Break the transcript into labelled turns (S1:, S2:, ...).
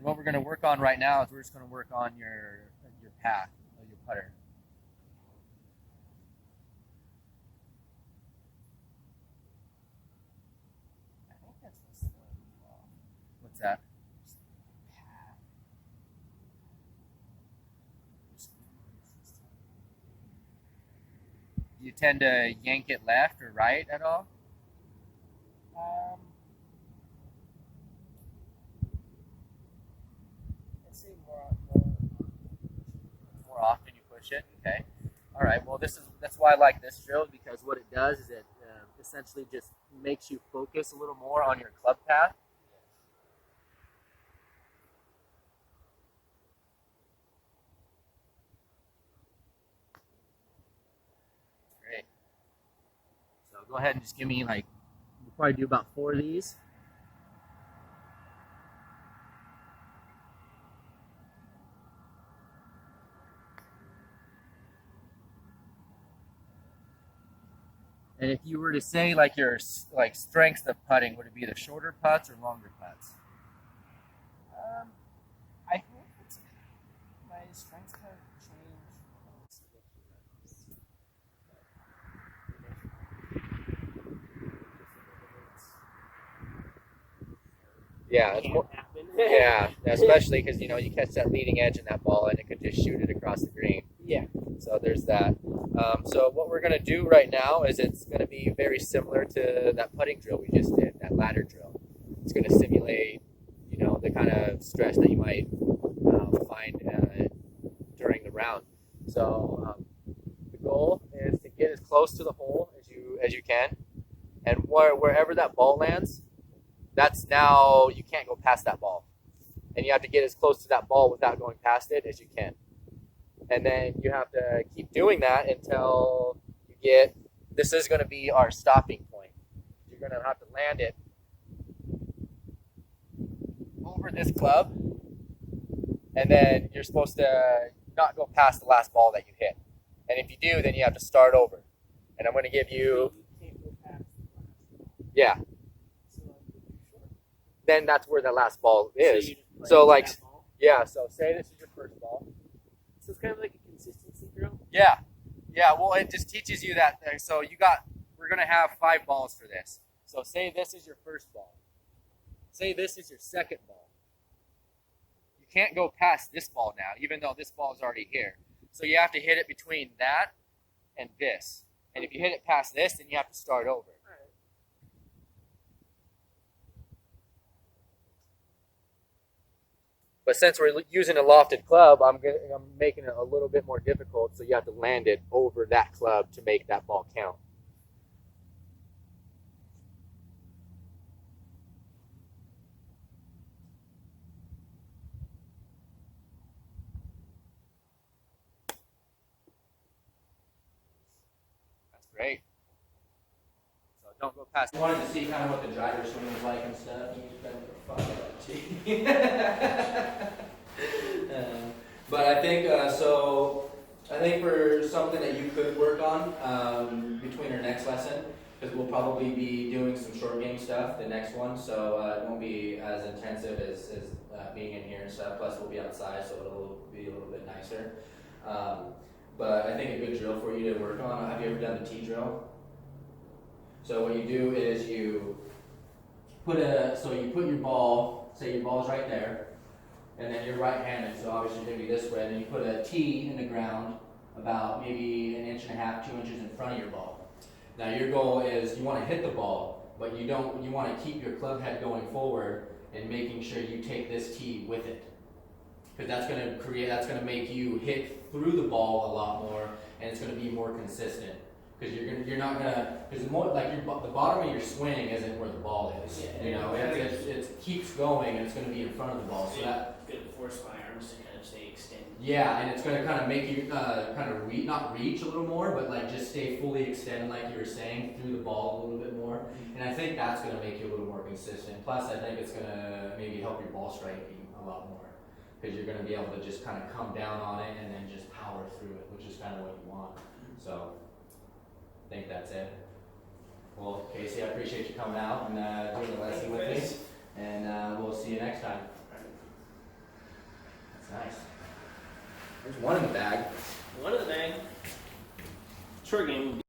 S1: what we're going to work on right now is we're just going to work on your path, your putter. I think that's what's that? Do you tend to yank it left or right at all?
S2: I'd say more.
S1: More often you push it. Okay. All right. Well, that's why I like this drill, because what it does is it essentially just makes you focus a little more on your club path. Great. So go ahead and just give me we'll probably do about 4 of these. And if you were to say your strengths of putting, would it be the shorter putts or longer putts?
S2: I think it's my strengths kind of change.
S1: Yeah, it's more. Yeah, especially because you catch that leading edge in that ball and it could just shoot it across the green.
S2: Yeah.
S1: So there's that. So what we're gonna do right now is it's gonna be very similar to that putting drill we just did, that ladder drill. It's gonna simulate, the kind of stress that you might find during the round. So the goal is to get as close to the hole as you can, and wherever that ball lands, that's now you can't go past that ball, and you have to get as close to that ball without going past it as you can. And then you have to keep doing that until you get, this is going to be our stopping point. You're going to have to land it over this club, and then you're supposed to not go past the last ball that you hit. And if you do, then you have to start over. And I'm going to give you, yeah. Then that's where the last ball is. So yeah, so say this is your first ball.
S2: So it's kind of like a consistency drill?
S1: Yeah. Yeah, well, it just teaches you that. So we're going to have 5 balls for this. So say this is your first ball. Say this is your second ball. You can't go past this ball now, even though this ball is already here. So you have to hit it between that and this. And if you hit it past this, then you have to start over. But since we're using a lofted club, I'm making it a little bit more difficult, so you have to land it over that club to make that ball count. That's great. So don't go past.
S3: I wanted to see kind of what the driver swing was like and stuff. But I think so. I think for something that you could work on between our next lesson, because we'll probably be doing some short game stuff the next one, so it won't be as intensive as being in here and stuff. Plus, we'll be outside, so it'll be a little bit nicer. But I think a good drill for you to work on. Have you ever done the T drill? So what you do is you put your ball, say your ball's right there, and then you're right-handed, so obviously you're going to be this way, and then you put a T in the ground about maybe 1.5 inches, 2 inches in front of your ball. Now your goal is you want to hit the ball, but you want to keep your club head going forward and making sure you take this T with it. Because that's going to make you hit through the ball a lot more, and it's going to be more consistent. Because you're not gonna, because more like the bottom of your swing isn't where the ball is.
S2: Yeah,
S3: it keeps going and it's gonna be in front of the ball. So that
S2: gonna force my arms to kind of stay extended.
S3: Yeah, and it's gonna kind of make you kind of not reach a little more, but like just stay fully extended, like you were saying, through the ball a little bit more. And I think that's gonna make you a little more consistent. Plus, I think it's gonna maybe help your ball striking a lot more, because you're gonna be able to just kind of come down on it and then just power through it, which is kind of what you want. So. I think that's it. Well, Casey, I appreciate you coming out and doing the lesson with me, and we'll see you next time. There's one in the bag.
S4: One of the bag. Short game.